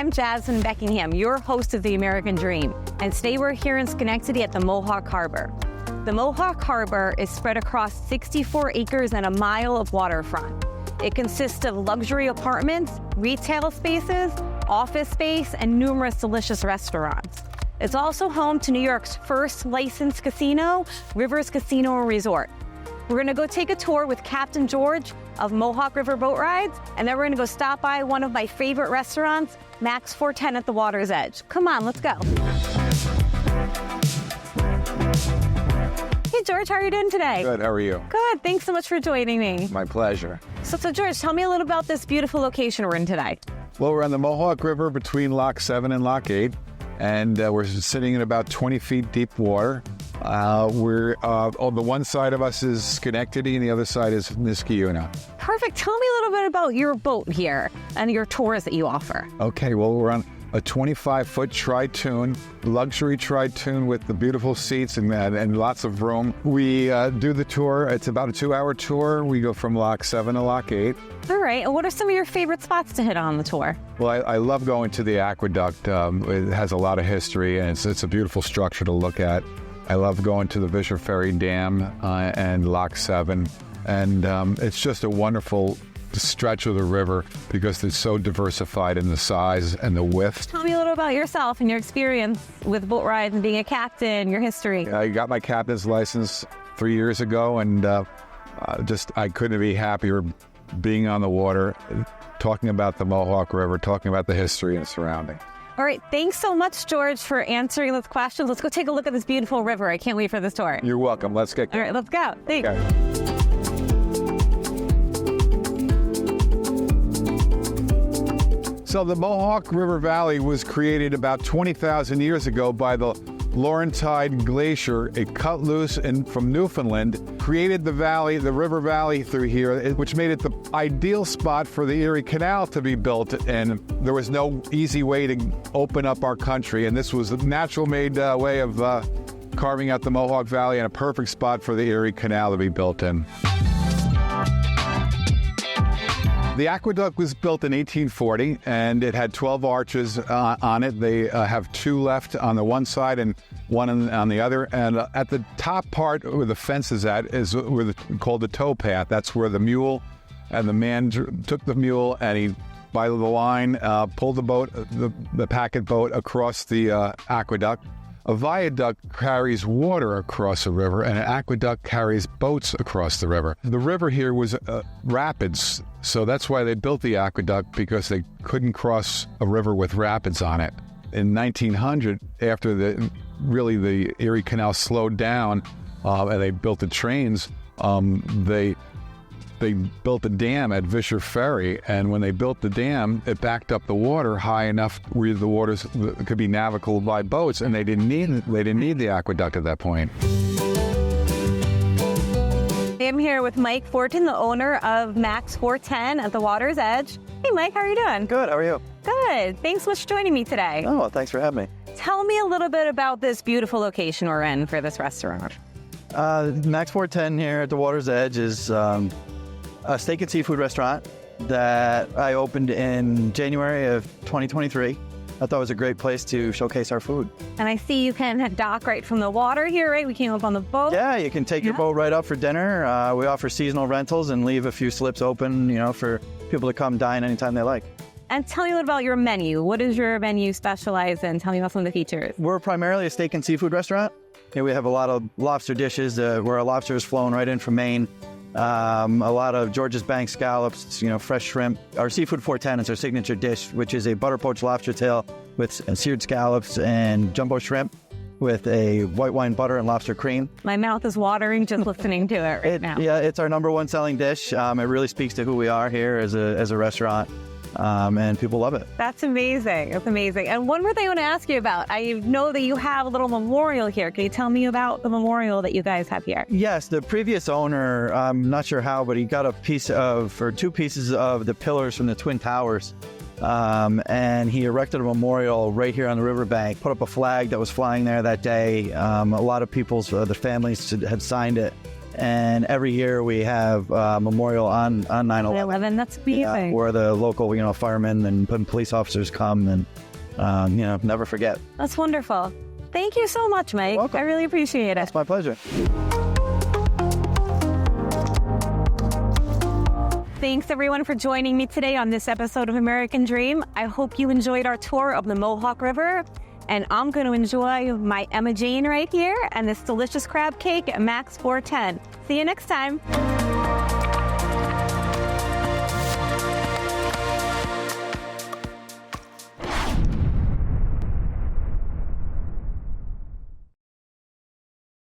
I'm Jasmine Beckingham, your host of The American Dream, and today we're here in Schenectady at the Mohawk Harbor. The Mohawk Harbor is spread across 64 acres and a mile of waterfront. It consists of luxury apartments, retail spaces, office space, and numerous delicious restaurants. It's also home to New York's first licensed casino, Rivers Casino and Resort. We're gonna go take a tour with Captain George of Mohawk River Boat Rides, and then we're gonna go stop by one of my favorite restaurants, Max 410 at the water's edge. Come on, let's go. Hey George, how are you doing today? Good, how are you? Good, thanks so much for joining me. My pleasure. So George, tell me a little about this beautiful location we're in today. Well, we're on the Mohawk River between Lock 7 and Lock 8, and we're sitting in about 20 feet deep water. We're on the one side of us is Schenectady, and the other side is Niskayuna. Perfect. Tell me a little bit about your boat here and your tours that you offer. Okay, well, we're on a 25-foot tri-tune, luxury tri-tune with the beautiful seats and lots of room. We do the tour. It's about a 2-hour tour. We go from Lock 7 to Lock 8. All right. And what are some of your favorite spots to hit on the tour? Well, I love going to the aqueduct. It has a lot of history, and it's a beautiful structure to look at. I love going to the Vischer Ferry Dam and Lock 7, and it's just a wonderful stretch of the river because it's so diversified in the size and the width. Tell me a little about yourself and your experience with boat rides and being a captain, your history. I got my captain's license 3 years ago, and I couldn't be happier being on the water, talking about the Mohawk River, talking about the history and surrounding. All right, thanks so much, George, for answering those questions. Let's go take a look at this beautiful river. I can't wait for this tour. You're welcome. Let's get going. All right, let's go. Thanks. Okay. So the Mohawk River Valley was created about 20,000 years ago by the Laurentide Glacier. It cut loose from Newfoundland, created the valley, the river valley through here, which made it the ideal spot for the Erie Canal to be built. And there was no easy way to open up our country. And this was a natural-made way of carving out the Mohawk Valley and a perfect spot for the Erie Canal to be built in. The aqueduct was built in 1840, and it had 12 arches on it. They have 2 left on the one side and 1 on the other. And at the top part where the fence is at is called the tow path. That's where the mule and the man took the mule, and he, by the line, pulled the boat, the packet boat, across the aqueduct. A viaduct carries water across a river, and an aqueduct carries boats across the river. The river here was rapids, so that's why they built the aqueduct, because they couldn't cross a river with rapids on it. In 1900, after the Erie Canal slowed down and they built the trains, they built a dam at Vischer Ferry, and when they built the dam, it backed up the water high enough where the waters could be navigable by boats, and they didn't need the aqueduct at that point. I'm here with Mike Fortin, the owner of Max 410 at the water's edge. Hey Mike, how are you doing? Good, how are you? Good. Thanks so much for joining me today. Oh, thanks for having me. Tell me a little bit about this beautiful location we're in for this restaurant. Max 410 here at the water's edge is a steak and seafood restaurant that I opened in January of 2023. I thought it was a great place to showcase our food. And I see you can dock right from the water here, right? We came up on the boat. Yeah, you can take your boat right up for dinner. We offer seasonal rentals and leave a few slips open, for people to come dine anytime they like. And tell me a little about your menu. What does your menu specialize in? Tell me about some of the features. We're primarily a steak and seafood restaurant. Here we have a lot of lobster dishes where our lobster is flown right in from Maine. A lot of George's Bank scallops, fresh shrimp. Our seafood 410 is our signature dish, which is a butter poached lobster tail with seared scallops and jumbo shrimp with a white wine butter and lobster cream. My mouth is watering just listening to it right now. Yeah, it's our #1 selling dish. It really speaks to who we are here as a restaurant. And people love it. That's amazing. That's amazing. And one more thing I want to ask you about. I know that you have a little memorial here. Can you tell me about the memorial that you guys have here? Yes, the previous owner, I'm not sure how, but he got 2 pieces of the pillars from the Twin Towers. And he erected a memorial right here on the riverbank, put up a flag that was flying there that day. A lot of the families had signed it. And every year we have a memorial on 9/11. 9/11, that's amazing. Where the local, firemen and police officers come and, never forget. That's wonderful. Thank you so much, Mike. Welcome. I really appreciate it. It's my pleasure. Thanks everyone for joining me today on this episode of American Dream. I hope you enjoyed our tour of the Mohawk River, and I'm going to enjoy my Emma Jane right here and this delicious crab cake at Max 410. See you next time.